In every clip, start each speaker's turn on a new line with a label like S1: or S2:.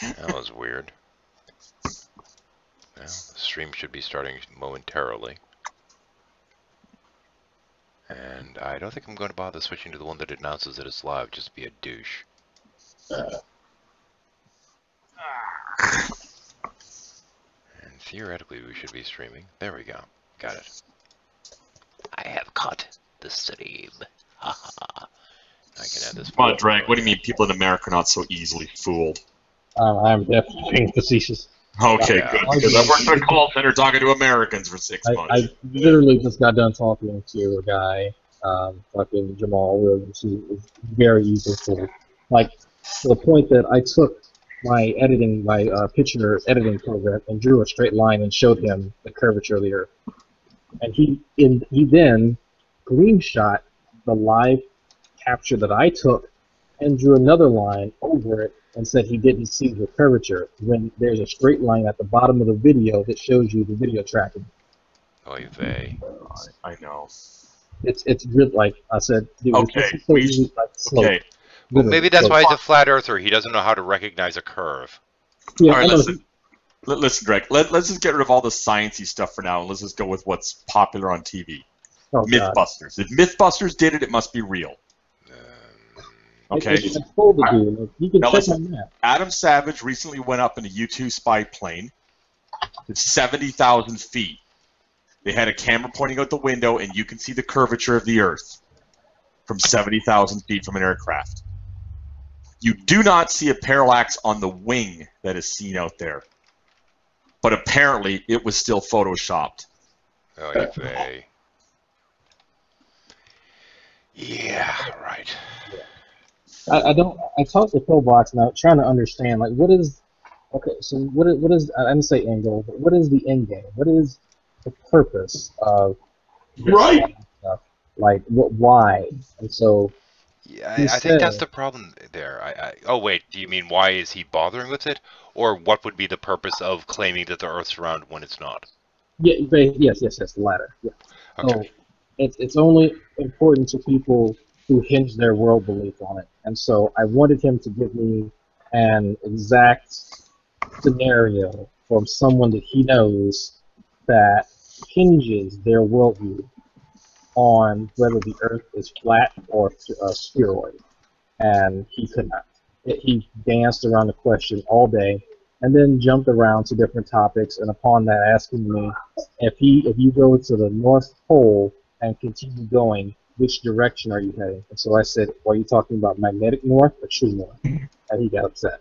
S1: That was weird. Well, the stream should be starting momentarily. And I don't think I'm going to bother switching to the one that announces that it's live, just to be a douche. And theoretically, we should be streaming. There we go. Got it. I have caught the stream. Haha. I can add this.
S2: Come on, Drake. What do you mean people in America are not so easily fooled?
S3: I'm definitely being facetious.
S2: Okay,
S1: Yeah.
S2: good. Because I worked in a call center talking to Americans for 6 months.
S3: I literally just got done talking to a guy, fucking Jamal Williams, who is very easily fooled. Like, to the point that I took my picture editing program and drew a straight line and showed him the curvature of the Earth. And he then screenshot the live capture that I took and drew another line over it and said he didn't see the curvature when there's a straight line at the bottom of the video that shows you the video tracking.
S1: Oy vey.
S2: I know.
S3: It's really, like I said, dude,
S2: Okay,
S3: it's so easy, like, slow.
S2: Okay.
S1: Well, maybe that's
S3: slow.
S1: why he's a flat earther. He doesn't know how to recognize a curve.
S3: Yeah,
S2: All right,
S3: I know.
S2: listen. Listen, Drake. Let's just get rid of all the sciencey stuff for now, and let's just go with what's popular on TV.
S3: Oh, God.
S2: Mythbusters. If Mythbusters did it, it must be real. Okay.
S3: It's told to do. Like, you can
S2: Now
S3: check
S2: listen.
S3: on that.
S2: Adam Savage recently went up in a U-2 spy plane. It's 70,000 feet. They had a camera pointing out the window, and you can see the curvature of the Earth from 70,000 feet from an aircraft. You do not see a parallax on the wing that is seen out there. But apparently, it was still photoshopped.
S1: Oy vey. Yeah, right.
S3: I talked to Pillbox now, trying to understand, like, what is, okay, so what is, I didn't say end goal, but what is the end game? What is the purpose of this
S2: Right.
S3: stuff? Like, why? And so,
S1: Yeah,
S3: He
S1: I think that's
S3: said-
S1: the problem there. Oh, wait, do you mean why is he bothering with it? Or what would be the purpose of claiming that the Earth's round when it's not?
S3: yeah, yes, the latter. Yeah.
S1: Okay.
S3: So, it's only important to people who hinge their world belief on it. And so I wanted him to give me an exact scenario from someone that he knows that hinges their worldview on whether the Earth is flat or a spheroid. And he could not. He danced around the question all day and then jumped around to different topics, and upon that asking me if you go to the North Pole and continue going, which direction are you heading? And so I said, well, are you talking about magnetic north or true north? And he got upset.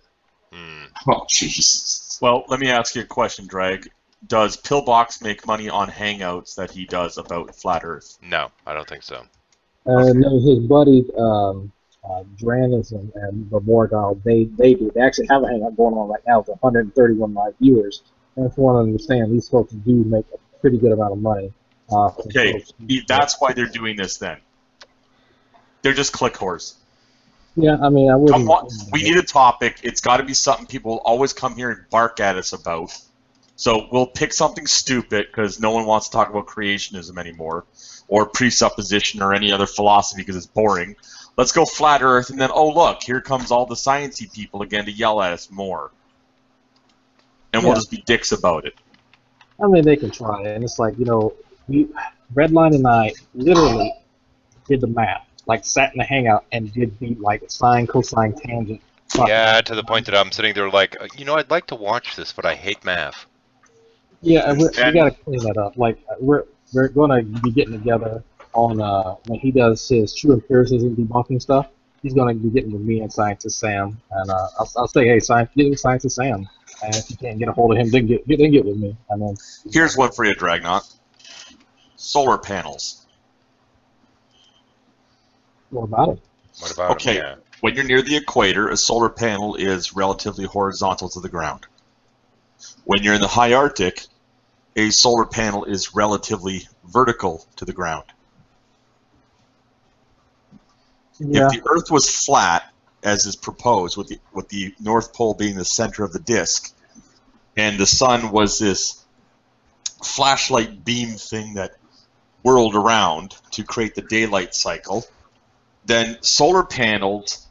S1: Hmm.
S2: Oh, Jesus. Well, let me ask you a question, Drag. Does Pillbox make money on hangouts that he does about Flat Earth?
S1: No, I don't think so.
S3: No, his buddies, Dranis and the Morgal, they do. They actually have a hangout going on right now with 131 live viewers. And if you want to understand, these folks do make a pretty good amount of money.
S2: Okay, that's why they're doing this then. They're just click whores.
S3: Yeah, I mean, I wouldn't.
S2: Come on, we need a topic. It's got to be something people always come here and bark at us about. So we'll pick something stupid because no one wants to talk about creationism anymore, or presupposition or any other philosophy because it's boring. Let's go flat Earth, and then, oh look, here comes all the sciencey people again to yell at us more. And we'll
S3: Yeah.
S2: just be dicks about it.
S3: I mean, they can try, and it's like, Redline and I literally did the math, like sat in a hangout and did the sine, cosine, tangent.
S1: Yeah, to the point that I'm sitting there like, I'd like to watch this, but I hate math.
S3: Yeah, we gotta clean that up. Like, we're gonna be getting together on when he does his true empiricism debunking stuff. He's gonna be getting with me and Scientist Sam, and I'll say, hey, get with Scientist Sam, and if you can't get a hold of him, then get with me, and then.
S2: Here's one for you, Dragnot. Solar panels.
S3: What about it?
S1: What about
S2: Okay.
S1: him? Yeah.
S2: When you're near the equator, a solar panel is relatively horizontal to the ground. When you're in the high Arctic, a solar panel is relatively vertical to the ground.
S3: Yeah.
S2: If the Earth was flat, as is proposed, with the North Pole being the center of the disk, and the sun was this flashlight beam thing that whirled around to create the daylight cycle, then solar panels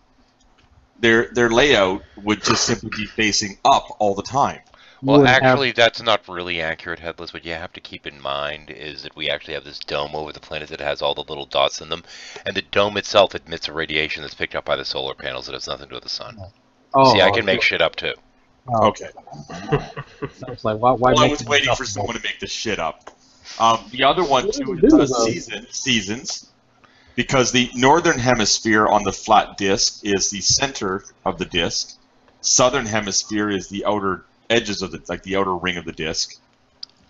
S2: their layout would just simply be facing up all the time.
S1: Well,
S3: wouldn't have-
S1: actually, that's not really accurate, Headless. What you have to keep in mind is that we actually have this dome over the planet that has all the little dots in them, and the dome itself emits a radiation that's picked up by the solar panels that has nothing to do with the sun.
S3: Oh,
S1: See, I can make shit up too.
S3: oh,
S2: Okay.
S3: I was like, why
S2: Well, I
S3: make
S2: was
S3: it
S2: waiting for
S3: uncomfortable?
S2: someone to make this shit up. The other one
S3: What
S2: too
S3: do you do,
S2: is
S3: though?
S2: seasons, because the northern hemisphere on the flat disk is the center of the disk. Southern hemisphere is the outer edges of the outer ring of the disk.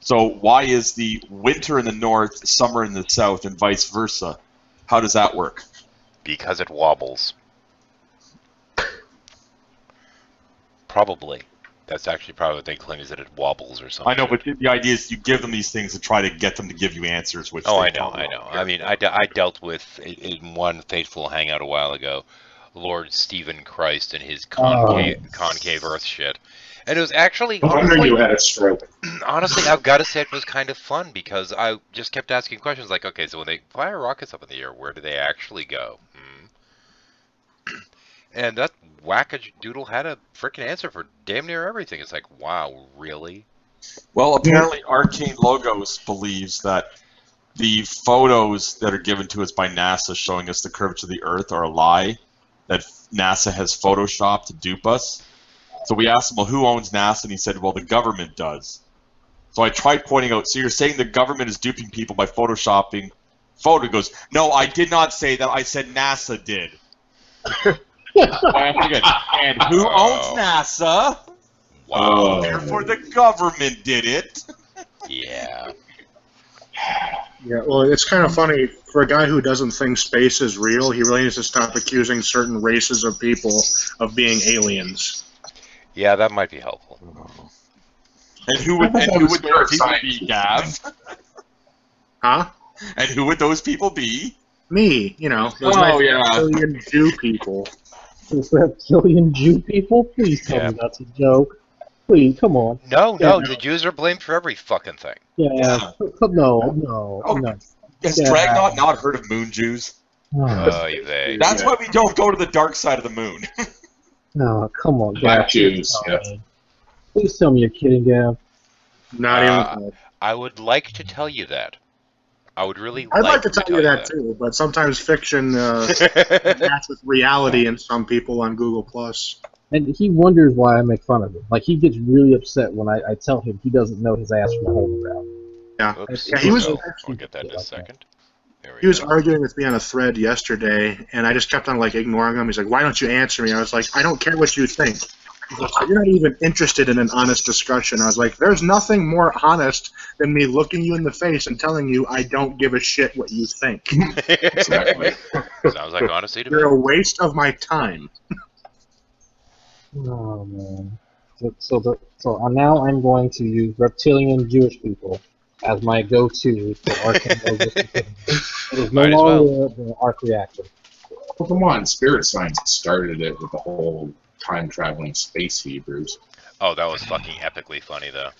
S2: So why is the winter in the north, summer in the south, and vice versa? How does that work?
S1: Because it wobbles. Probably. That's actually probably what they claim, is that it wobbles or something.
S2: I know, but the idea is you give them these things to try to get them to give you answers. Which
S1: Oh,
S2: they
S1: I know,
S2: probably
S1: I know.
S2: won't.
S1: I mean, I dealt with, in one fateful hangout a while ago, Lord Stephen Christ and his concave Earth shit. And it was actually,
S4: No wonder you had a stroke.
S1: honestly, I've got to say it was kind of fun because I just kept asking questions like, okay, so when they fire rockets up in the air, where do they actually go? And that wackadoodle had a freaking answer for damn near everything. It's like, wow, really?
S2: Well, apparently Arcane Logos believes that the photos that are given to us by NASA showing us the curvature of the Earth are a lie, that NASA has photoshopped to dupe us. So we asked him, well, who owns NASA? And he said, well, the government does. So I tried pointing out, so you're saying the government is duping people by photoshopping photo? He goes, no, I did not say that. I said NASA did. And who owns NASA?
S1: Wow.
S2: Therefore, the government did it.
S1: Yeah.
S4: Yeah, well, it's kind of funny. For a guy who doesn't think space is real, he really needs to stop accusing certain races of people of being aliens.
S1: Yeah, that might be helpful.
S2: And who would those people be, Gav?
S4: Huh?
S2: And who would those people be?
S4: Me, you know, those
S2: Oh,
S4: nice
S2: yeah.
S4: reptilian Jew people.
S3: Those reptilian Jew people? Please tell
S1: Yeah.
S3: me that's a joke. Please, come on.
S1: No,
S3: Yeah.
S1: the Jews are blamed for every fucking thing.
S3: Yeah, no.
S2: Oh, Has
S3: Yeah.
S2: Dragnot not heard of moon Jews?
S1: Oy vey.
S2: That's why we don't go to the dark side of the moon.
S3: No, come on,
S5: Black
S3: Gav.
S5: Jews, yeah.
S3: Please tell me you're kidding, Gav.
S4: Not even.
S1: I would like to tell you that. I would really
S4: I'd like to tell you that too, but sometimes fiction matches with reality in some people on Google Plus.
S3: And he wonders why I make fun of him. Like, he gets really upset when I tell him he doesn't know his ass from a hole in the ground.
S4: Yeah.
S1: Oops.
S4: Yeah, he was-
S1: I'll get that in a second. There we
S4: He was
S1: go.
S4: arguing with me on a thread yesterday, and I just kept on like ignoring him. He's like, "Why don't you answer me?" I was like, "I don't care what you think. He's like, you're not even interested in an honest discussion." I was like, "There's nothing more honest than me looking you in the face and telling you I don't give a shit what you think.
S5: Exactly.
S1: Sounds like honesty to me.
S4: You're a waste of my time."
S3: Oh, man. So now I'm going to use reptilian Jewish people as my go-to for Arcane Logos. It is no
S1: Might as well.
S3: longer the Arc Reactor.
S5: Well, come on, Spirit Science started it with the whole time-traveling space Hebrews.
S1: Oh, that was fucking epically funny, though.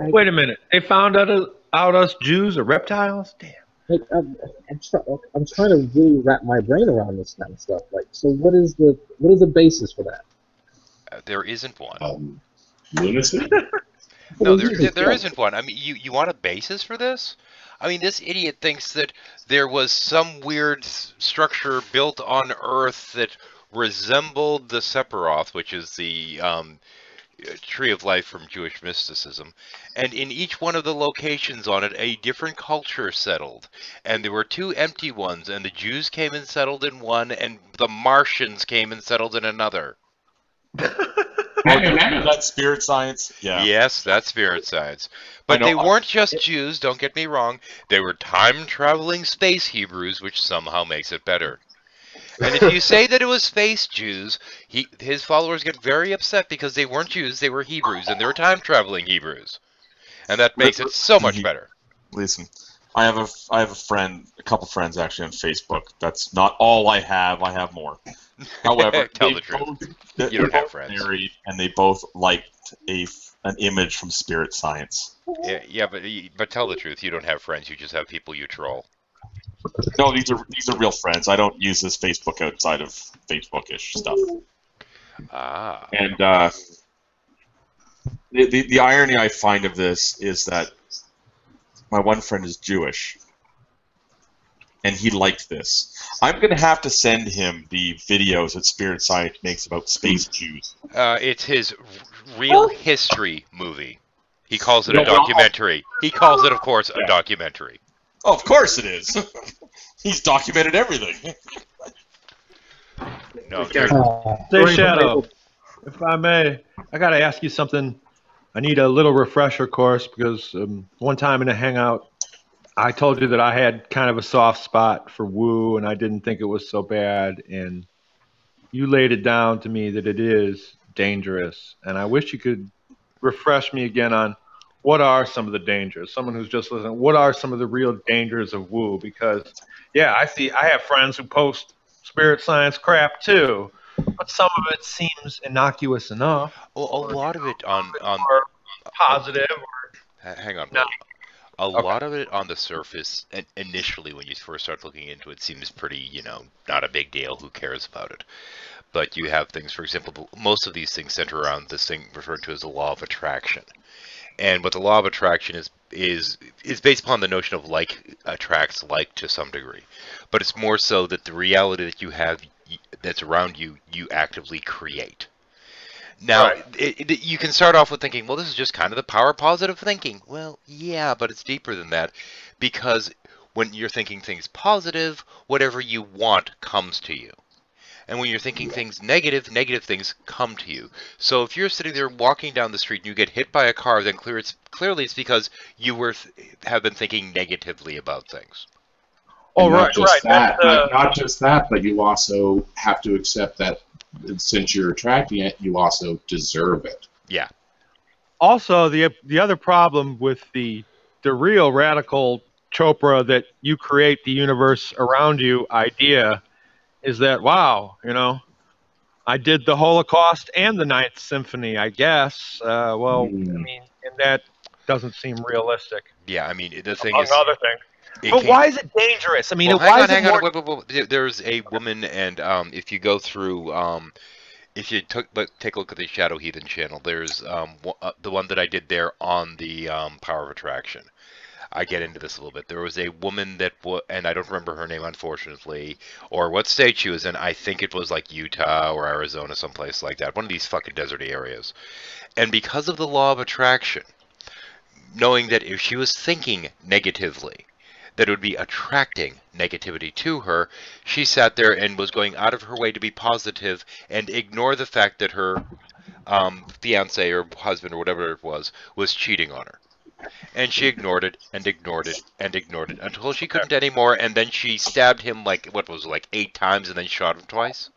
S6: Wait a minute. They found out us Jews are reptiles? Damn.
S3: Like, I'm trying to really wrap my brain around this kind of stuff. Like, so what is the basis for that?
S1: There isn't one.
S5: Lunacy?
S1: No,
S3: What is it?
S1: there isn't one. I mean, you want a basis for this? I mean, this idiot thinks that there was some weird structure built on Earth that resembled the Sephiroth, which is the tree of life from Jewish mysticism. And in each one of the locations on it, a different culture settled. And there were two empty ones, and the Jews came and settled in one, and the Martians came and settled in another.
S2: That's spirit science. Yeah.
S1: Yes, that's spirit science. But
S2: I know,
S1: they weren't just Jews, don't get me wrong. They were time-traveling space Hebrews, which somehow makes it better. And if you say that it was space Jews, his followers get very upset because they weren't Jews, they were Hebrews, and they were time-traveling Hebrews. And that makes it so much better.
S2: Listen, I have a friend, a couple friends actually on Facebook. That's not all I have. I have more. However,
S1: Tell
S2: they
S1: the truth.
S2: both-
S1: You don't
S2: they're
S1: have
S2: both
S1: friends.
S2: married, and they both liked an image from Spirit Science.
S1: Yeah, but tell the truth, you don't have friends, you just have people you troll.
S2: No, these are real friends. I don't use this Facebook outside of Facebook-ish stuff.
S1: Ah.
S2: And the irony I find of this is that my one friend is Jewish, and he liked this. I'm going to have to send him the videos that Spirit Science makes about space Jews.
S1: It's his real history movie. He calls it a documentary. He calls it, of course, a documentary.
S2: Oh, of course it is. He's documented everything.
S1: No,
S6: Say, Shadow, if I may, I got to ask you something. I need a little refresher course because one time in a hangout, I told you that I had kind of a soft spot for Wu, and I didn't think it was so bad. And you laid it down to me that it is dangerous. And I wish you could refresh me again on what are some of the dangers. Someone who's just listening, what are some of the real dangers of Wu? Because, yeah, I have friends who post Spirit Science crap too, but some of it seems innocuous enough.
S1: well, a lot of it on
S6: Or positive.
S1: hang on.
S6: No.
S1: A lot of it on the surface, and initially when you first start looking into it, seems pretty, not a big deal. Who cares about it? But you have things, for example, most of these things center around this thing referred to as the law of attraction. And what the law of attraction is based upon the notion of like attracts like to some degree. But it's more so that the reality that you have that's around you, you actively create. Now, you can start off with thinking, well, this is just kind of the power of positive thinking. Well, yeah, but it's deeper than that, because when you're thinking things positive, whatever you want comes to you. And when you're thinking things negative, negative things come to you. So if you're sitting there walking down the street and you get hit by a car, then clearly it's because you have been thinking negatively about things.
S6: Oh,
S5: And
S6: right.
S5: Not just that, but you also have to accept that since you're attracting it, you also deserve it.
S1: Yeah.
S6: Also, the other problem with the real radical Chopra that you create the universe around you idea is that, wow, I did the Holocaust and the Ninth Symphony, I guess. I mean, and that doesn't seem realistic.
S1: Yeah, I mean, the thing
S6: Among
S1: is...
S6: other things. But why is it dangerous? I mean, why is it more...
S1: Wait. There's a woman, and if you go through... if you take a look at the Shadow Heathen channel, there's the one that I did there on the Power of Attraction. I get into this a little bit. There was a woman that, and I don't remember her name, unfortunately, or what state she was in. I think it was like Utah or Arizona, someplace like that. One of these fucking deserty areas. And because of the law of attraction, knowing that if she was thinking negatively, that it would be attracting negativity to her, she sat there and was going out of her way to be positive and ignore the fact that her fiance or husband or whatever it was cheating on her. And she ignored it and ignored it and ignored it until she couldn't anymore, and then she stabbed him like 8 times and then shot him twice?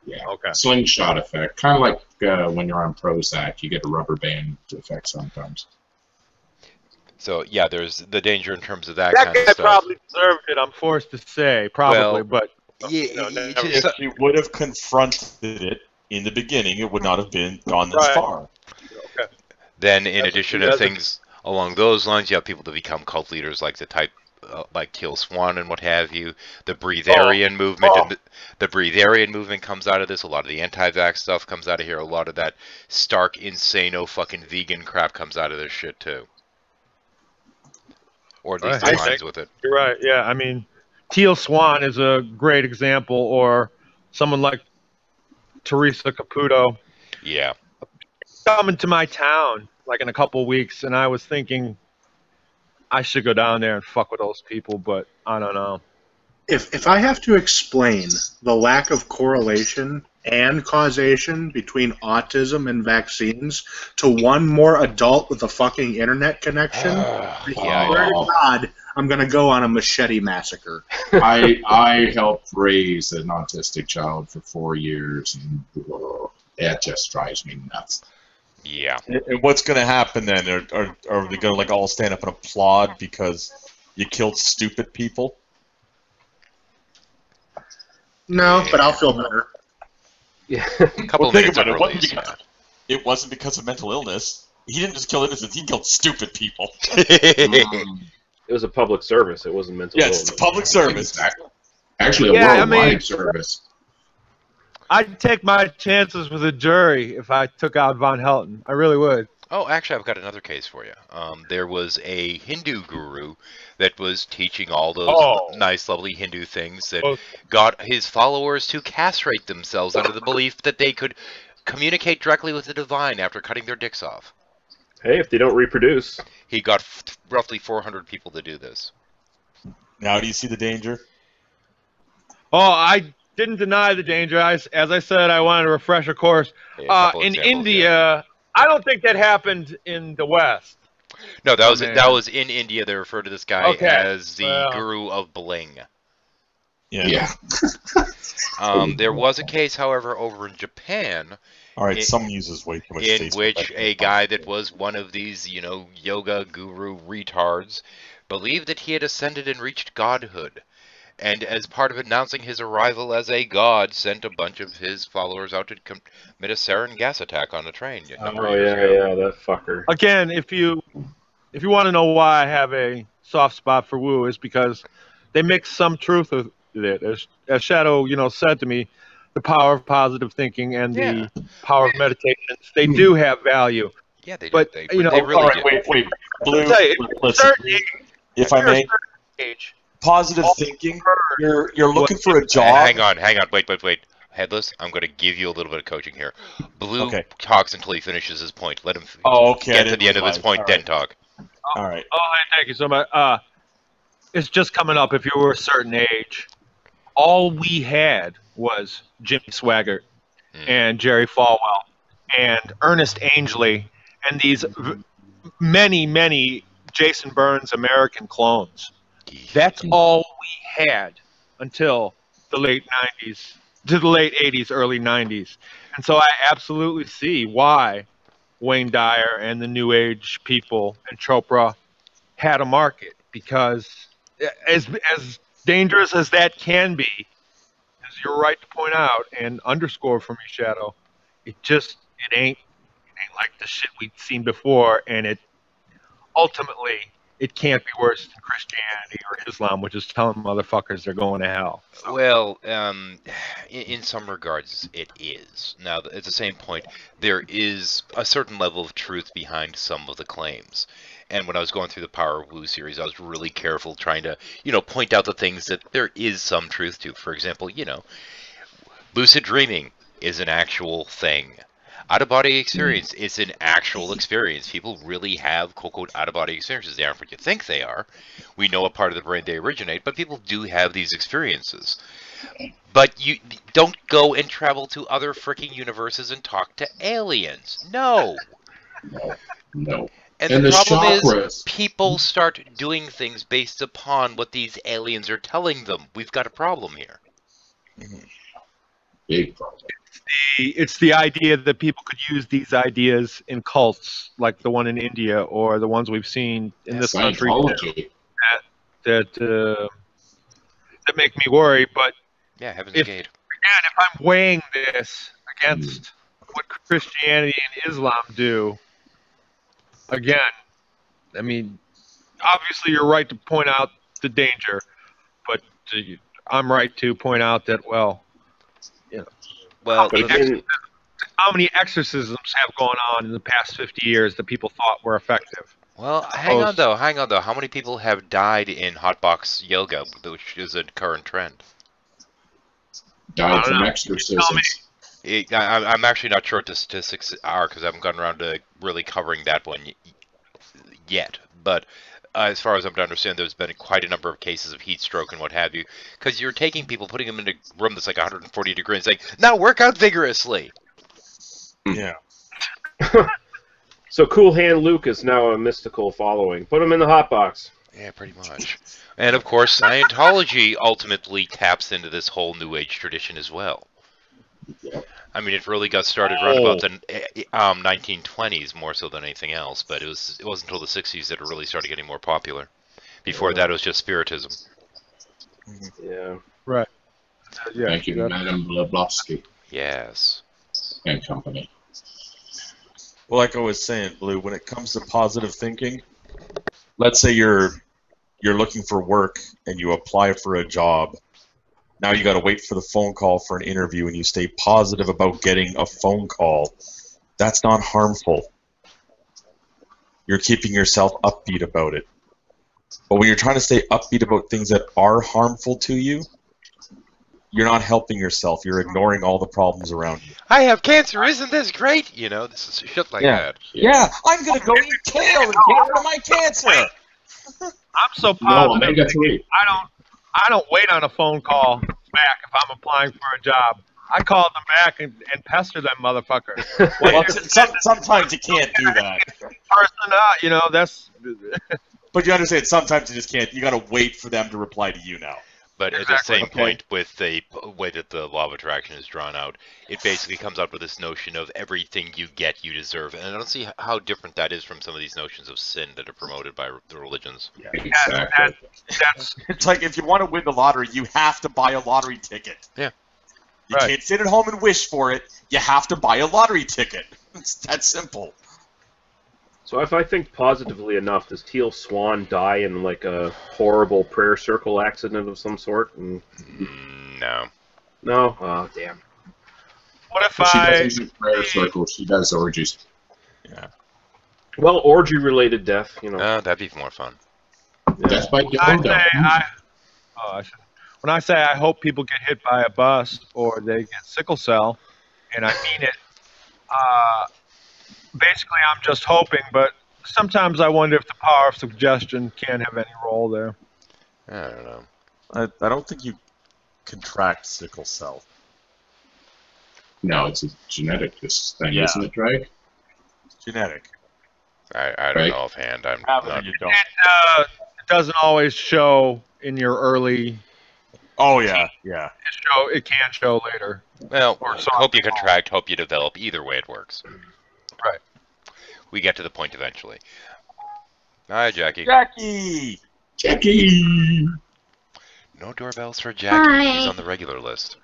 S5: Yeah.
S6: Okay.
S5: Slingshot effect. Kind of like when you're on Prozac, you get a rubber band effect sometimes.
S1: So, yeah, there's the danger in terms of that
S6: That
S1: kind of
S6: guy
S1: stuff.
S6: probably deserved it, I'm forced to say. Probably,
S1: Well,
S6: but...
S1: Yeah,
S2: If she would have confronted it in the beginning, it would not have gone this far.
S6: Okay.
S1: Then, in addition to things along those lines, you have people that become cult leaders like the type like Teal Swan and what have you. The Breatharian movement, and the Breatharian movement comes out of this. A lot of the anti-vax stuff comes out of here. A lot of that stark, insano, fucking vegan crap comes out of this shit too. Or at least aligns with it.
S6: You're right. Yeah, I mean, Teal Swan is a great example, or someone like Teresa Caputo.
S1: Yeah.
S6: Coming to my town like in a couple weeks, and I was thinking I should go down there and fuck with those people, but I don't know.
S4: If I have to explain the lack of correlation and causation between autism and vaccines to one more adult with a fucking internet connection, I swear to God, I'm going to go on a machete massacre.
S5: I helped raise an autistic child for 4 years, and that just drives me nuts.
S1: Yeah.
S2: And what's going to happen then? Are they going to like all stand up and applaud because you killed stupid people?
S4: No, but I'll feel better.
S7: Yeah.
S1: A couple of minutes of
S2: it.
S1: release.
S2: It wasn't because of mental illness. He didn't just kill innocents. He killed stupid people.
S7: It was a public service. It wasn't mental
S2: Yeah,
S7: illness.
S2: it's a public service.
S5: Actually, a
S6: Yeah, I
S5: worldwide
S6: mean-
S5: service.
S6: I'd take my chances with a jury if I took out Von Helton. I really would.
S1: Oh, actually, I've got another case for you. There was a Hindu guru that was teaching all those nice, lovely Hindu things that
S6: Oh.
S1: got his followers to castrate themselves under the belief that they could communicate directly with the divine after cutting their dicks off.
S7: Hey, if they don't reproduce.
S1: He got roughly 400 people to do this.
S2: Now, do you see the danger?
S6: Oh, I didn't deny the danger. As I said, I wanted to refresh a course.
S1: A couple
S6: In
S1: examples,
S6: India,
S1: yeah.
S6: I don't think that happened in the West.
S1: No, that was
S6: man.
S1: that was in India. They referred to this guy
S6: Okay,
S1: as the
S6: well.
S1: guru of bling.
S5: Yeah.
S1: There was a case, however, over in Japan
S2: All right,
S1: In-
S2: someone uses way too much
S1: in
S2: Facebook.
S1: which a guy that was one of these, yoga guru retards believed that he had ascended and reached godhood. And as part of announcing his arrival as a god, sent a bunch of his followers out to commit a sarin gas attack on a train. a number of
S7: Oh
S1: years
S7: yeah,
S1: ago.
S7: yeah, that fucker.
S6: Again, if you want to know why I have a soft spot for Wu, is because they mix some truth with it. As Shadow, said to me, the power of positive thinking and the power of meditations, they do have value.
S1: Yeah, they do.
S6: But,
S1: They
S6: you know,
S1: they really
S2: All right,
S1: do.
S2: wait. Blue,
S6: I'll tell you,
S2: listen,
S6: certain age,
S2: if I
S6: you're a
S2: may,
S6: certain age,
S2: positive thinking, you're looking for a job.
S1: Hang on. Wait. Headless, I'm going to give you a little bit of coaching here. Blue
S2: Okay.
S1: talks until he finishes his point. Let him
S2: Oh, okay. I
S1: get to
S2: didn't
S1: the end of his
S2: realize.
S1: point,
S2: All
S1: then
S2: right.
S1: talk.
S2: All right.
S6: Oh, hey, thank you so much. It's just coming up. If you were a certain age, all we had was Jimmy Swaggart and Jerry Falwell and Ernest Angley and these many Jason Burns American clones. That's all we had until the late 90s, to the late 80s, early 90s. And so I absolutely see why Wayne Dyer and the New Age people and Chopra had a market, because as dangerous as that can be, as you're right to point out and underscore for me, Shadow, it ain't like the shit we've seen before, and it ultimately it can't be worse than Christianity or Islam, which is telling motherfuckers they're going to hell.
S1: Well, in some regards, it is. Now, at the same point, there is a certain level of truth behind some of the claims. And when I was going through the Power of Wu series, I was really careful trying to, point out the things that there is some truth to. For example, lucid dreaming is an actual thing. Out-of-body experience is an actual experience. People really have, quote-unquote, out-of-body experiences. They aren't what you think they are. We know what part of the brain they originate, but people do have these experiences. But you don't go and travel to other freaking universes and talk to aliens. No.
S5: No.
S1: And
S5: And
S1: the
S5: the
S1: problem is,
S5: chakras.
S1: people start doing things based upon what these aliens are telling them. We've got a problem here.
S5: Big problem.
S6: It's the idea that people could use these ideas in cults, like the one in India or the ones we've seen in this country
S5: Scientology.
S6: that make me worry. But
S1: Yeah, Heaven's
S6: If-
S1: Gate.
S6: again, if I'm weighing this against what Christianity and Islam do, again, I mean, obviously you're right to point out the danger, but I'm right to point out that,
S1: Well,
S7: But again,
S6: how many exorcisms have gone on in the past 50 years that people thought were effective?
S1: hang on though. How many people have died in hotbox yoga, which is a current trend?
S5: Died from
S6: Tell me.
S5: exorcisms.
S1: I'm actually not sure what the statistics are because I haven't gotten around to really covering that one yet. But as far as I'm to understand, there's been quite a number of cases of heat stroke and what have you, because you're taking people, putting them in a room that's like 140 degrees, saying, "Now work out vigorously."
S2: Yeah.
S7: so Cool Hand Luke is now a mystical following. Put him in the hot box.
S1: Yeah, pretty much. And of course, Scientology ultimately taps into this whole New Age tradition as well. I mean, it really got started around about the 1920s more so than anything else, but it wasn't until the 60s that it really started getting more popular. Before that, it was just Spiritism.
S7: Yeah.
S6: Right. Yeah.
S5: Thank you, Madame Blavatsky
S1: Yes.
S5: and company.
S2: Well, like I was saying, Blue, when it comes to positive thinking, let's say you're you're looking for work and you apply for a job. Now you got to wait for the phone call for an interview, and you stay positive about getting a phone call. That's not harmful. You're keeping yourself upbeat about it. But when you're trying to stay upbeat about things that are harmful to you, you're not helping yourself. You're ignoring all the problems around you.
S1: I have cancer. Isn't this great? You know, this is shit like that.
S2: Yeah, I'm going to go eat kale and get rid of my cancer.
S6: I'm so
S5: No,
S6: positive.
S5: omega-3.
S6: I don't wait on a phone call back if I'm applying for a job. I call them back and pester them motherfuckers.
S2: Well, sometimes you can't do that.
S6: You know, that's.
S2: But you understand, sometimes you just can't. You got to wait for them to reply to you now.
S1: But
S6: Exactly.
S1: at the same
S2: Okay.
S1: point, with the way that the law of attraction is drawn out, it basically comes out with this notion of everything you get, you deserve. And I don't see how different that is from some of these notions of sin that are promoted by the religions.
S5: Yeah, exactly.
S6: That's
S2: It's like if you want to win the lottery, you have to buy a lottery ticket.
S1: Yeah.
S2: You
S6: Right.
S2: can't sit at home and wish for it. You have to buy a lottery ticket. It's that simple.
S7: So if I think positively enough, does Teal Swan die in like a horrible prayer circle accident of some sort? And
S1: No.
S7: no, oh damn.
S6: what if
S5: She
S6: I.
S5: doesn't do prayer circles. She does orgies.
S2: Yeah.
S7: Well, orgy-related death, you know.
S1: That'd be more fun.
S7: yeah.
S5: Death by
S6: I
S5: dildo.
S6: say when I say I hope people get hit by a bus or they get sickle cell, and I mean it, basically I'm just hoping, but sometimes I wonder if the power of suggestion can have any role there.
S1: I don't know.
S2: I don't think you contract sickle cell.
S5: No, it's a genetic thing,
S2: Yeah.
S5: isn't it, Drake?
S2: It's genetic.
S1: I don't
S5: Right.
S1: know offhand. I'm
S2: Have it
S1: not.
S2: or you don't.
S6: It doesn't always show in your early.
S2: Oh, yeah. Yeah.
S6: It can show later.
S1: Well,
S6: Or so
S1: hope you
S6: I'm told.
S1: contract, hope you develop. Either way, it works.
S6: Right.
S1: We get to the point eventually. Hi, Jackie.
S2: Jackie!
S5: Jackie!
S1: No doorbells for Jackie.
S8: Hi.
S1: She's on the regular list.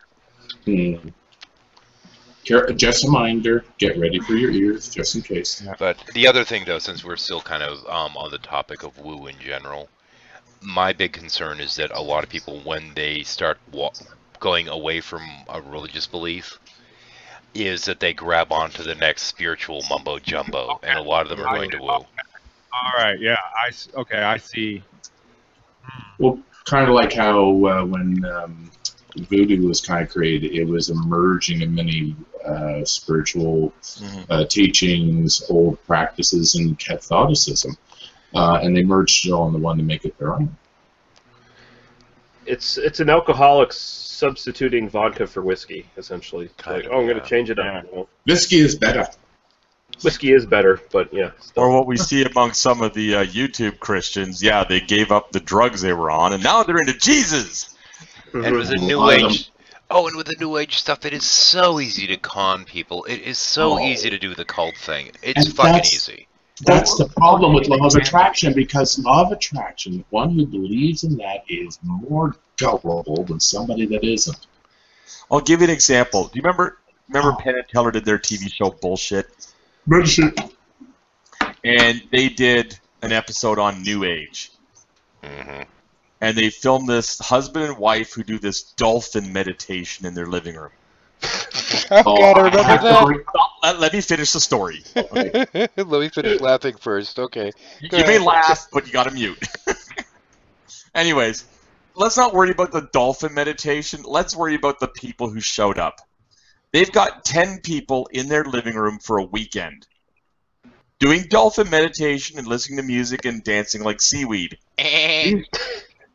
S5: Just a reminder, get ready for your ears, just in case.
S1: But the other thing, though, since we're still kind of on the topic of woo in general, my big concern is that a lot of people, when they start going away from a religious belief, is that they grab onto the next spiritual mumbo jumbo, and a lot of them are going to woo.
S6: All right. Yeah. I see.
S5: Well, kind of like how when voodoo was kind of created, it was emerging in many spiritual teachings, old practices, and Catholicism. And they merged it all into one to make it their own.
S7: It's an alcoholic substituting vodka for whiskey, essentially. It's
S1: Kind
S7: like,
S1: of,
S7: oh, I'm going
S1: yeah.
S7: to change it up. You know?
S5: Whiskey is better.
S7: Whiskey is better, but yeah. Still.
S2: Or what we see among some of the YouTube Christians, yeah, they gave up the drugs they were on, and now they're into Jesus.
S1: And with the
S5: A
S1: new
S5: lot of
S1: age, and with the new age stuff, it is so easy to con people. It is so easy to do the cult thing. It's
S5: And
S1: fucking
S5: that's-
S1: easy.
S5: That's the problem with law of attraction, because law of attraction, one who believes in that is more gullible than somebody that isn't.
S2: I'll give you an example. Do you remember Penn and Teller did their TV show Bullshit? And they did an episode on New Age.
S1: Hmm.
S2: And they filmed this husband and wife who do this dolphin meditation in their living room.
S1: God, I remember
S2: Let me finish the story.
S1: Let me finish laughing first. Okay.
S2: You may laugh, but you gotta mute. Anyways, let's not worry about the dolphin meditation. Let's worry about the people who showed up. They've got 10 people in their living room for a weekend, doing dolphin meditation and listening to music and dancing like seaweed.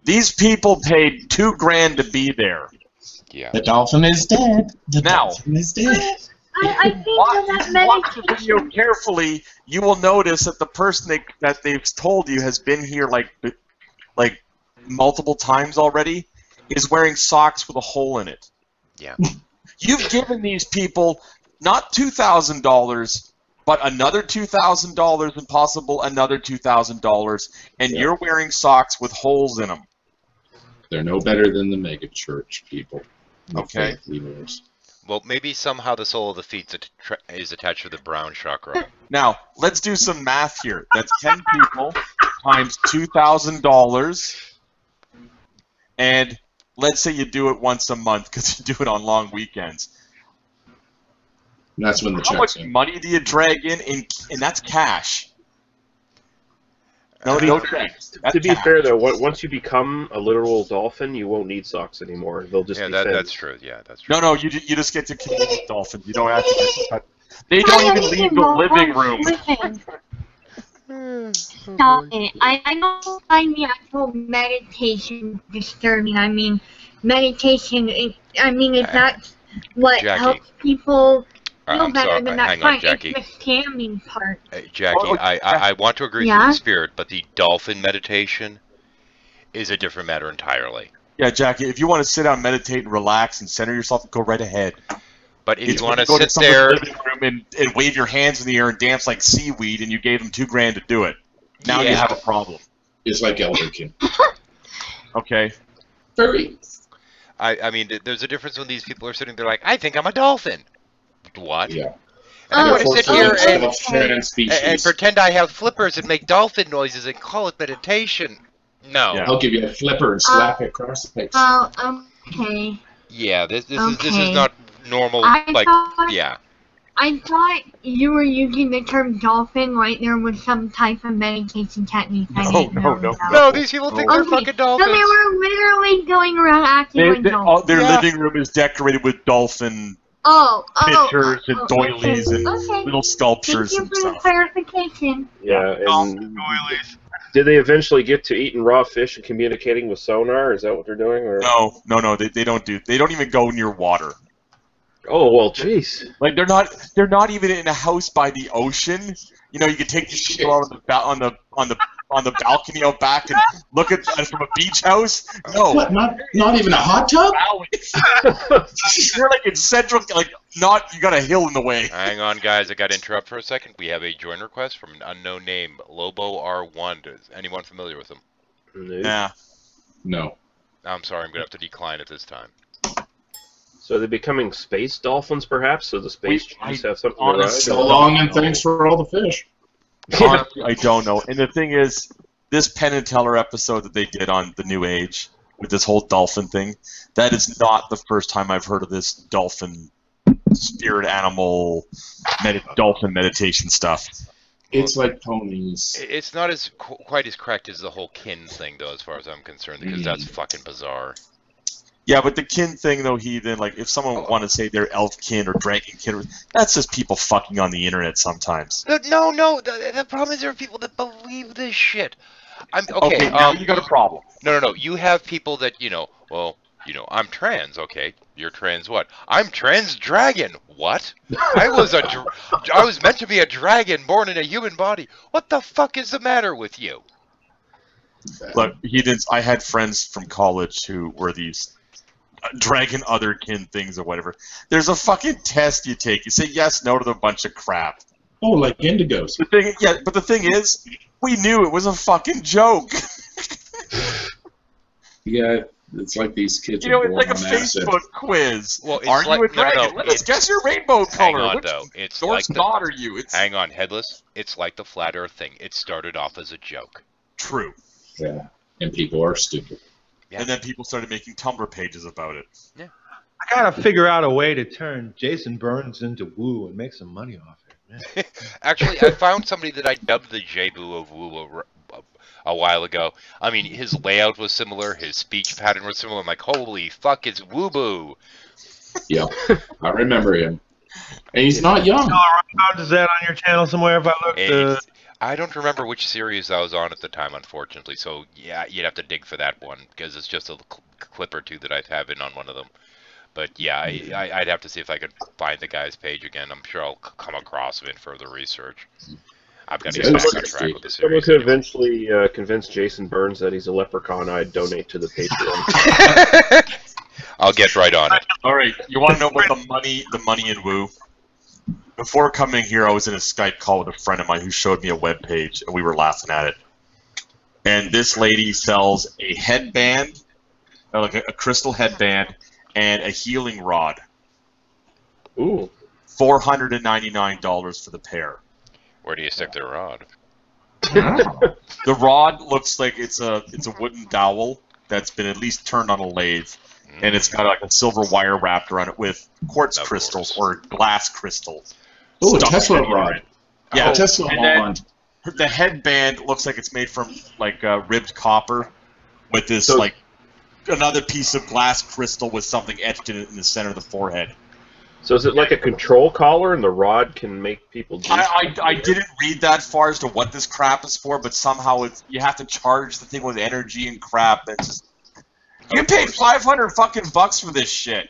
S2: These people paid $2,000 to be there.
S1: Yeah.
S5: The dolphin is dead. The
S2: Now-
S5: dolphin is dead.
S8: I think that
S2: Watch the video
S8: meditation.
S2: carefully. You will notice that the person that they've told you has been here like multiple times already is wearing socks with a hole in it.
S1: Yeah.
S2: You've given these people not $2,000, but another $2,000 and possible another $2,000, and you're wearing socks with holes in them.
S5: They're no better than the mega church people. The
S2: Okay.
S5: faith leaders.
S1: Well, maybe somehow the sole of the feet is attached to the brown chakra.
S2: Now, let's do some math here. That's 10 people times $2,000, and let's say you do it once a month because you do it on long weekends.
S5: And that's when the
S2: How much
S5: check's in.
S2: money do you drag in, and that's cash? No checks.
S7: To be fair, though, once you become a literal dolphin, you won't need socks anymore. They'll just
S1: Yeah,
S7: be
S1: that's true. Yeah, that's true.
S2: No, you just get to communicate dolphins. You don't have to get cut. They don't even leave the living room.
S8: Listen. Stop it. I don't find the actual meditation disturbing. I mean, meditation, if that's what
S1: Jackie.
S8: helps people feel
S1: I'm
S8: better,
S1: sorry.
S8: then that's
S1: Hang
S8: fine.
S1: on, Jackie.
S8: It's the scamming part.
S1: Hey, Jackie, I want to agree with
S8: Yeah?
S1: the spirit, but the dolphin meditation is a different matter entirely.
S2: Yeah, Jackie, if you want to sit down, meditate, and relax, and center yourself, go right ahead.
S1: But if
S2: It's
S1: you
S2: when
S1: want to
S2: go to
S1: sit
S2: someone's
S1: there,
S2: living room and wave your hands in the air and dance like seaweed, and you gave them $2,000 to do it. Now you
S1: Yeah.
S2: have a problem.
S5: It's like Elderkin.
S2: Okay.
S5: Very.
S1: I mean, there's a difference when these people are sitting there like, I think I'm a dolphin. What?
S5: Yeah.
S1: And I'm going to sit here and pretend I have flippers and make dolphin noises and call it meditation. No.
S2: Yeah.
S5: I'll give you a flipper and slap it across the face.
S8: Oh, okay.
S1: Yeah, this is
S8: Okay.
S1: not normal.
S8: I
S1: Like,
S8: thought-
S1: yeah.
S8: I thought you were using the term dolphin like there was some type of meditation technique I didn't know about.
S1: No, these people think they're fucking
S8: So
S1: dolphins.
S8: they were literally going around acting like dolphins.
S2: Their
S1: Yeah.
S2: living room is decorated with dolphin
S8: Oh,
S2: pictures and doilies
S8: okay,
S2: and
S8: okay.
S2: little sculptures
S8: Thank you
S2: and
S8: for the
S2: stuff.
S8: clarification.
S7: Yeah, and did they eventually get to eating raw fish and communicating with sonar? Is that what they're doing? Or?
S2: No, they don't do. They don't even go near water.
S7: Oh well, jeez.
S2: Like they're not even in a house by the ocean. You know, you can take these people out on the balcony out back and look at from a beach house. No,
S5: What? Not even a hot tub?
S2: you're like in central, like not. You got a hill in the way.
S1: Hang on, guys. I got to interrupt for a second. We have a join request from an unknown name, Lobo R1. Is anyone familiar with him?
S2: Yeah.
S5: No.
S1: I'm sorry. I'm going to have to decline at this time.
S7: So they're becoming space dolphins, perhaps? So the space chiefs have something to ride?
S2: honestly-
S5: So long and thanks for all the fish.
S2: Honestly, I don't know. And the thing is, this Penn and Teller episode that they did on the New Age with this whole dolphin thing, that is not the first time I've heard of this dolphin spirit animal dolphin meditation stuff.
S5: It's like ponies.
S1: It's not as quite as correct as the whole kin thing, though, as far as I'm concerned, because that's fucking bizarre.
S2: Yeah, but the kin thing, though, like, if someone want to say they're elf kin or dragon kin, that's just people fucking on the internet sometimes.
S1: No. The problem is there are people that believe this shit.
S2: Okay, now you got a problem.
S1: No. You have people that, I'm trans, okay. You're trans what? I'm trans dragon. What? I was meant to be a dragon born in a human body. What the fuck is the matter with you?
S2: Look, I had friends from college who were these dragon otherkin things or whatever. There's a fucking test you take. You say yes, no to a bunch of crap.
S5: Oh, like indigos.
S2: But the thing is, we knew it was a fucking joke.
S5: Yeah, it's like these kids
S2: You know,
S5: are
S2: it's
S5: born
S2: like a
S5: on acid.
S2: Facebook quiz.
S1: Well, it's
S2: Are
S1: like-
S2: you a dragon?
S1: no,
S2: Let us guess your rainbow color.
S1: Hang on,
S2: Which
S1: though. It's
S2: source
S1: like
S2: god are you? It's
S1: Hang on, Headless. It's like the flat Earth thing. It started off as a joke.
S2: true.
S5: Yeah, and people are stupid.
S1: Yeah.
S2: And then people started making Tumblr pages about it.
S6: I gotta figure out a way to turn Jason Burns into Woo and make some money off it. Man.
S1: Actually, I found somebody that I dubbed the J-Boo of Woo a while ago. I mean, his layout was similar, his speech pattern was similar. I'm like, holy fuck, it's Woo-Boo.
S5: Yeah, I remember him. And he's not young.
S6: Is that on your channel somewhere? If I look,
S1: I don't remember which series I was on at the time, unfortunately. So, yeah, you'd have to dig for that one, because it's just a clip or two that I have in on one of them. But, yeah, I'd have to see if I could find the guy's page again. I'm sure I'll come across him in further research. I've got to get back on track with the
S7: Someone
S1: series.
S7: could eventually convince Jason Burns that he's a leprechaun. I'd donate to the Patreon.
S1: I'll get right on it.
S2: All right, you want to know about the money in Woo? Before coming here, I was in a Skype call with a friend of mine who showed me a web page, and we were laughing at it. And this lady sells a headband, like a crystal headband, and a healing rod.
S7: Ooh.
S2: $499 for the pair.
S1: Where do you stick their rod?
S2: The rod looks like it's a wooden dowel that's been at least turned on a lathe, and it's got like a silver wire wrapped around it with quartz crystals or glass crystals.
S5: Oh, a
S2: stuck
S5: Tesla
S2: in it.
S5: rod.
S2: Yeah,
S5: A Tesla
S2: and then
S5: wand.
S2: the headband looks like it's made from like ribbed copper, with this
S7: So-
S2: like another piece of glass crystal with something etched in it in the center of the forehead.
S7: So is it like a control collar, and the rod can make people do
S2: I didn't read that far as to what this crap is for, but somehow you have to charge the thing with energy and crap. It's just, you paid $500 for this shit.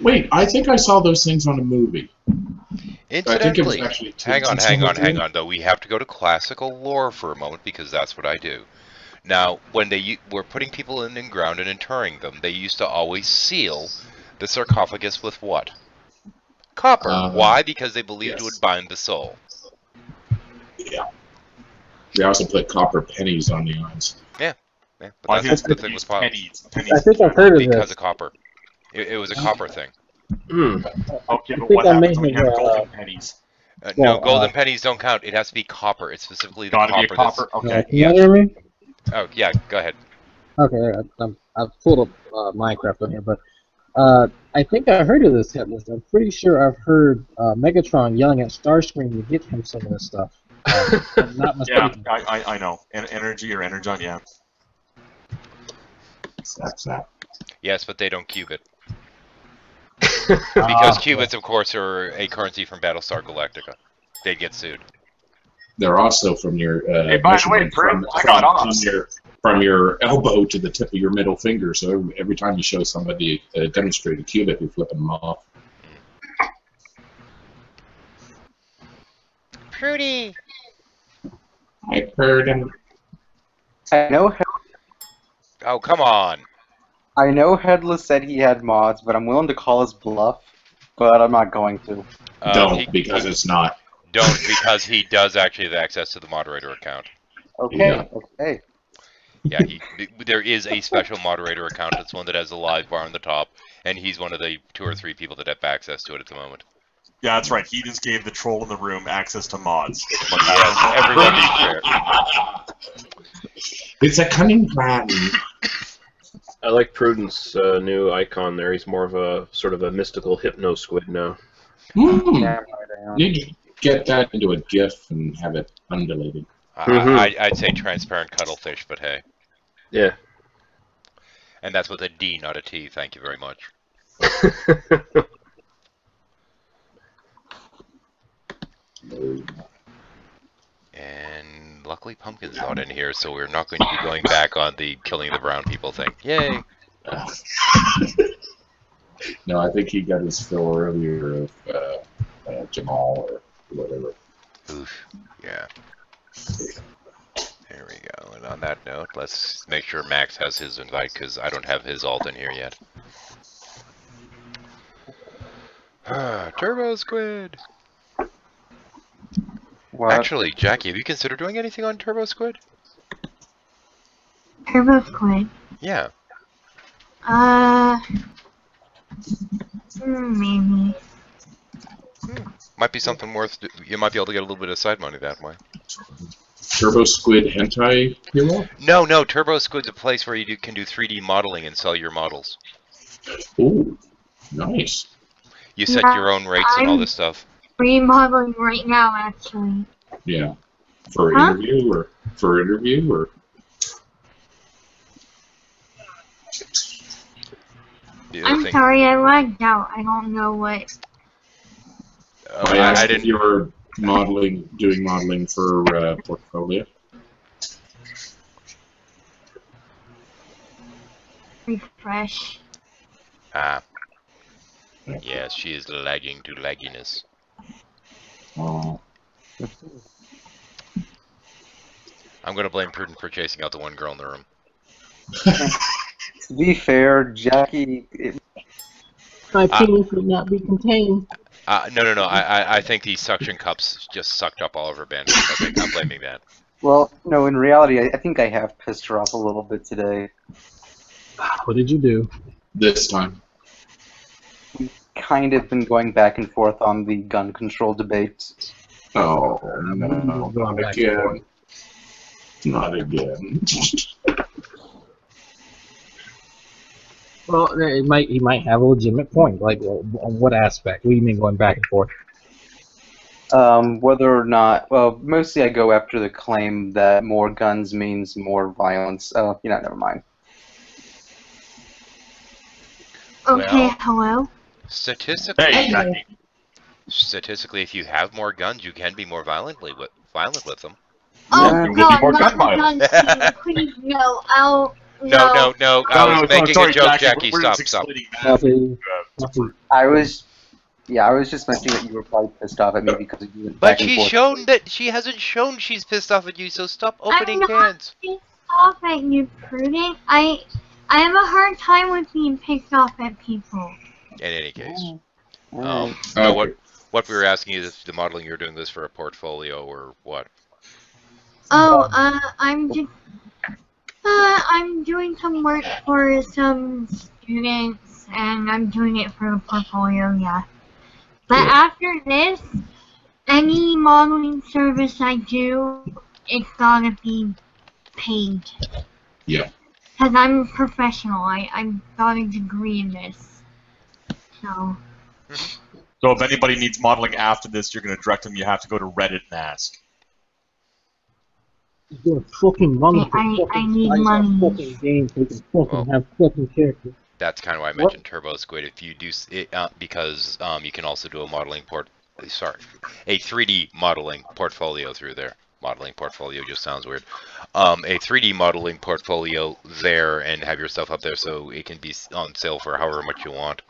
S5: Wait, I think I saw those things on a movie.
S1: Incidentally,
S5: actually
S1: hang on, though. We have to go to classical lore for a moment because that's what I do. Now, when they were putting people in ground and interring them, they used to always seal the sarcophagus with what? Copper. Why? Because they believed it would bind the soul.
S5: Yeah. They also put copper pennies on the eyes.
S1: Yeah, but
S2: I
S1: that's
S2: think
S1: the
S2: it's
S1: thing with
S2: pennies.
S3: I think I've heard of
S1: because
S3: this.
S1: of copper. It was a copper thing.
S7: Hmm.
S2: Okay,
S3: I
S2: but
S3: think
S2: what
S3: I
S2: happens
S3: may
S2: when you
S3: have,
S2: have golden pennies?
S1: No,
S3: Well,
S1: golden pennies don't count. It has to be copper. It's specifically the
S2: Gotta be a
S1: copper.
S2: copper. Okay.
S3: Can you hear me?
S1: Oh, yeah, go ahead.
S3: Okay, I've pulled up Minecraft on here, but I think I heard of this hit list. I'm pretty sure I've heard Megatron yelling at Starscream to get him some of this stuff. If I'm not
S2: Yeah,
S3: mistaken.
S2: I know. Energy or Energon, yeah.
S5: That's that.
S1: Yes, but they don't cube it. Because qubits, of course, are a currency from Battlestar Galactica. They'd get sued.
S5: They're also from your
S2: Hey, by the way,
S5: measurement
S2: Brent, I got
S5: from your elbow to the tip of your middle finger. So every time you show somebody a demonstrated qubit, you're flipping them off.
S1: Prudy!
S5: I heard him.
S1: Oh, come on!
S9: I know Headless said he had mods, but I'm willing to call his bluff, but I'm not going to.
S5: Don't, because it's not.
S1: Don't, because he does actually have access to the moderator account.
S9: Okay,
S5: Yeah.
S9: okay.
S1: Yeah, there is a special moderator account. It's one that has a live bar on the top, and he's one of the 2 or 3 people that have access to it at the moment.
S2: Yeah, that's right. He just gave the troll in the room access to mods.
S1: Yes, everybody share.
S5: It's a cunning plan.
S7: I like Prudence' new icon there. He's more of a sort of a mystical hypno squid now.
S5: Hmm.
S9: Damn right I am.
S5: You need to get that into a GIF and have it undulated.
S1: I'd say transparent cuttlefish, but hey.
S7: Yeah.
S1: And that's with a D, not a T. Thank you very much. And luckily Pumpkin's not in here, so we're not going to be going back on the killing the brown people thing. Yay!
S5: No, I think he got his fill earlier of Jamal or whatever.
S1: Oof. Yeah. There we go. And on that note, let's make sure Max has his invite, because I don't have his alt in here yet. Turbo Squid!
S9: What?
S1: Actually, Jackie, have you considered doing anything on Turbo Squid?
S8: Turbo Squid.
S1: Yeah.
S8: Maybe.
S1: Might be something worth... You might be able to get a little bit of side money that way.
S5: Turbo Squid hentai hero?
S1: No, Turbo Squid's a place where you can do 3D modeling and sell your models.
S5: Ooh, nice.
S1: You set
S8: Yeah,
S1: your own rates and all this stuff.
S8: Remodeling right now, actually.
S5: Yeah. For
S8: Huh?
S5: interview or
S1: The other
S8: I'm
S1: thing-
S8: sorry, I lagged out. I don't know what.
S1: Oh,
S5: I asked
S1: I
S5: if
S1: didn't.
S5: you were doing modeling for portfolio.
S8: Refresh.
S1: Ah. Yes, she is lagging to lagginess.
S5: Oh,
S1: I'm gonna blame Prudent for chasing out the one girl in the room.
S9: To be fair, Jackie,
S10: My penis would not be contained.
S1: No. I think these suction cups just sucked up all of her bandits. I'm blaming that.
S9: well, no, in reality, I think I have pissed her off a little bit today.
S3: What did you do?
S5: this time.
S9: Kind of been going back and forth on the gun control debate.
S5: Oh, no,
S3: Going
S5: not
S3: back and
S5: again. Not again.
S3: Well, he might have a legitimate point. Like, on what aspect? What do you mean going back and forth?
S9: Whether or not, well, mostly I go after the claim that more guns means more violence. Never mind.
S8: Okay,
S1: Well,
S8: hello?
S1: statistically, if you have more guns, you can be more violent with them.
S8: Oh,
S2: Yeah,
S8: God,
S2: more
S8: not
S2: gun
S8: the guns, please. Please, no.
S1: No.
S2: No,
S1: I was making
S2: sorry,
S1: a joke,
S2: Jackie.
S1: Jackie.
S2: We're
S1: Stop.
S2: just explaining that
S9: I was just mentioning that you were probably pissed off at me because you went
S1: But
S9: back and
S1: she's
S9: forth.
S1: shown that she hasn't shown she's pissed off at you, so stop opening
S8: I'm not
S1: cans.
S8: pissed off at you, Prudent. I have a hard time with being pissed off at people.
S1: In any case.
S9: Alright.
S1: No, what we were asking is if the modeling you're doing this for a portfolio or what?
S8: Oh, I'm doing some work for some students, and I'm doing it for a portfolio, yeah. But after this, any modeling service I do, it's gotta be paid.
S5: Yeah.
S8: Because I'm a professional. I got a degree in this. So.
S2: So if anybody needs modeling after this, you're going to direct them. You have to go to Reddit and ask.
S3: Doing fucking money for
S8: I
S3: fucking
S8: need
S3: size
S8: money.
S3: of fucking games so you can fucking have fucking characters.
S1: That's kind of why I mentioned Turbo Squid. If you do it, because you can also do a 3D modeling portfolio through there. Modeling portfolio just sounds weird. A 3D modeling portfolio there and have your stuff up there so it can be on sale for however much you want.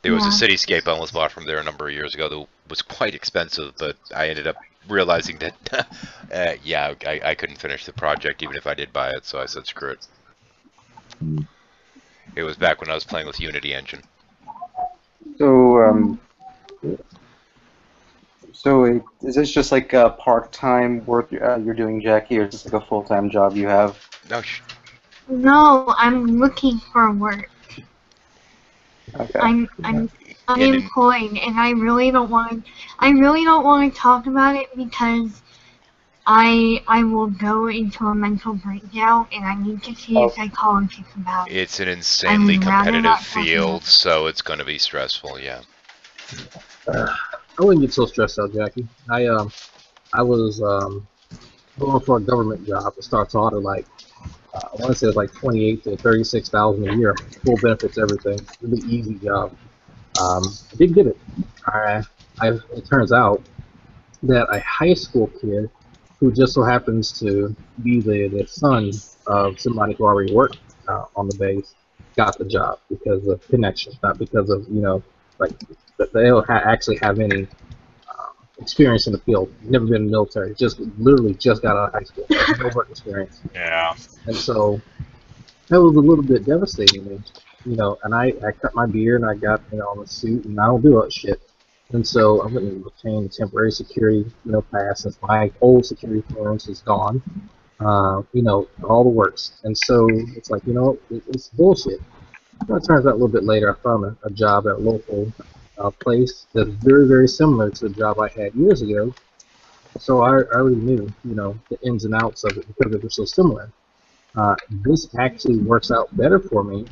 S1: There was a cityscape I almost bought from there a number of years ago that was quite expensive, but I ended up realizing that, I couldn't finish the project even if I did buy it, so I said screw it. It was back when I was playing with Unity Engine.
S9: So is this just like a part-time work you're doing, Jackie, or is this like a full-time job you have?
S8: No, I'm looking for work.
S9: Okay.
S8: I'm unemployed, and I really don't want to talk about it because I will go into a mental breakdown, and I need to see a psychologist about it.
S1: It's an insanely competitive field, so it's going to be stressful, yeah.
S3: I wouldn't get so stressed out, Jackie. I was going for a government job. It starts out at like I want to say it's like 28 to 36,000 a year, full benefits, everything. Really easy job. I did get it. It turns out that a high school kid who just so happens to be the son of somebody who already worked on the base got the job because of connections, not because of like they don't actually have any experience in the field. Never been in the military. Just literally just got out of high school. No work experience.
S2: Yeah.
S3: And so that was a little bit devastating to me, and I cut my beard and I got, on the suit and I don't do that shit. And so I went and obtained a temporary security, pass since my old security clearance is gone. All the works. And so it's like, it's bullshit. Well, it turns out a little bit later I found a job at a local place that's very, very similar to the job I had years ago. So I already knew, the ins and outs of it because they were so similar. This actually works out better for me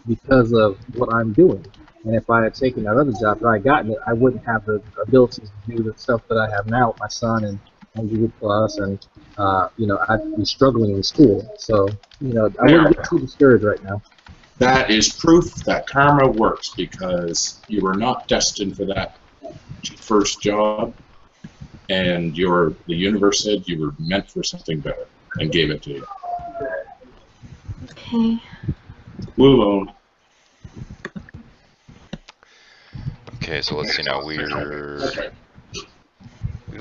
S3: because of what I'm doing. And if I had taken that other job that I gotten it, I wouldn't have the abilities to do the stuff that I have now with my son and Google Plus, and I'd be struggling in school. So I wouldn't get too discouraged right now.
S5: That is proof that karma works because you were not destined for that first job, and the universe said you were meant for something better and gave it to you.
S8: Okay.
S5: Move on.
S1: Okay, so let's see now. We've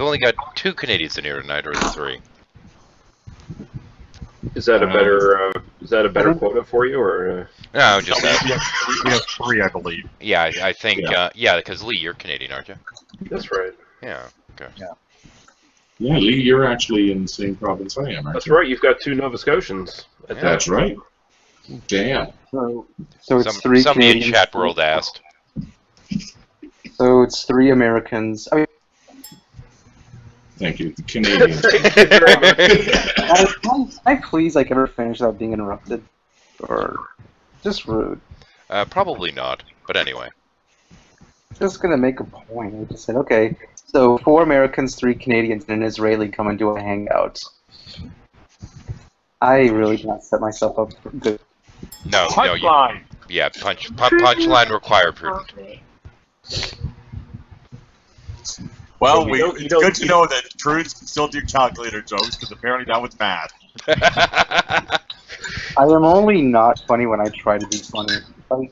S1: only got 2 Canadians in here tonight, or 3.
S7: Is that a better quota for you, or?
S1: No, just that.
S2: We have 3, I believe.
S1: Yeah, I think. Because Lee, you're Canadian, aren't you?
S7: That's right.
S1: Yeah. Okay.
S5: Yeah, Lee, you're actually in the same province I am, aren't
S7: That's
S5: you?
S7: right. You've got 2 Nova Scotians.
S5: That's right. Damn.
S9: So it's 3
S1: Somebody in
S9: Canadians.
S1: chat world asked.
S9: So it's 3 Americans. I mean,
S5: Thank you. The Canadians.
S9: Can I please ever finish without being interrupted? Or just rude?
S1: Probably not, but anyway.
S9: Just gonna make a point. I just said, okay, so 4 Americans, 3 Canadians, and an Israeli come and do a hangout. I really did not set myself up for good.
S1: No,
S6: Punchline.
S1: Yeah, punchline required, Prudent.
S2: Well, it's good to know that Prudence can still do calculator jokes, because apparently that was bad.
S9: I am only not funny when I try to be funny.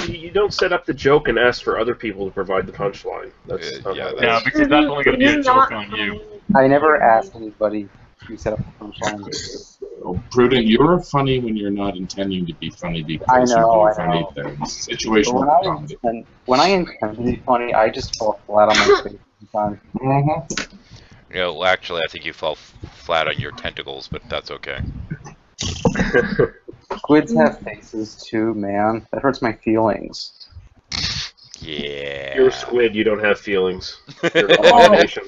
S7: You don't set up the joke and ask for other people to provide the punchline. That's
S2: Yeah, because that's only going to be a joke on you.
S9: I never asked anybody to set up the punchline.
S5: Oh, Prudent, you're funny when you're not intending to be funny because
S9: I know,
S5: you do funny things. Situational comedy.
S9: When I intend to be funny, I just fall flat on my face sometimes.
S1: You know, well, actually, I think you fell flat on your tentacles, but that's okay.
S9: Squids have faces too, man. That hurts my feelings.
S1: Yeah.
S7: You're a squid. You don't have feelings. You're an abomination.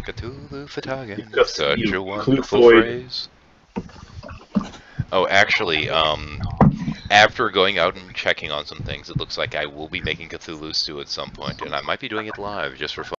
S1: Cthulhu Fhtagn.
S7: Just
S1: Such
S7: you
S1: a wonderful
S7: Cluthoid.
S1: phrase. Oh, actually, after going out and checking on some things, it looks like I will be making Cthulhu Stew at some point, and I might be doing it live just for fun.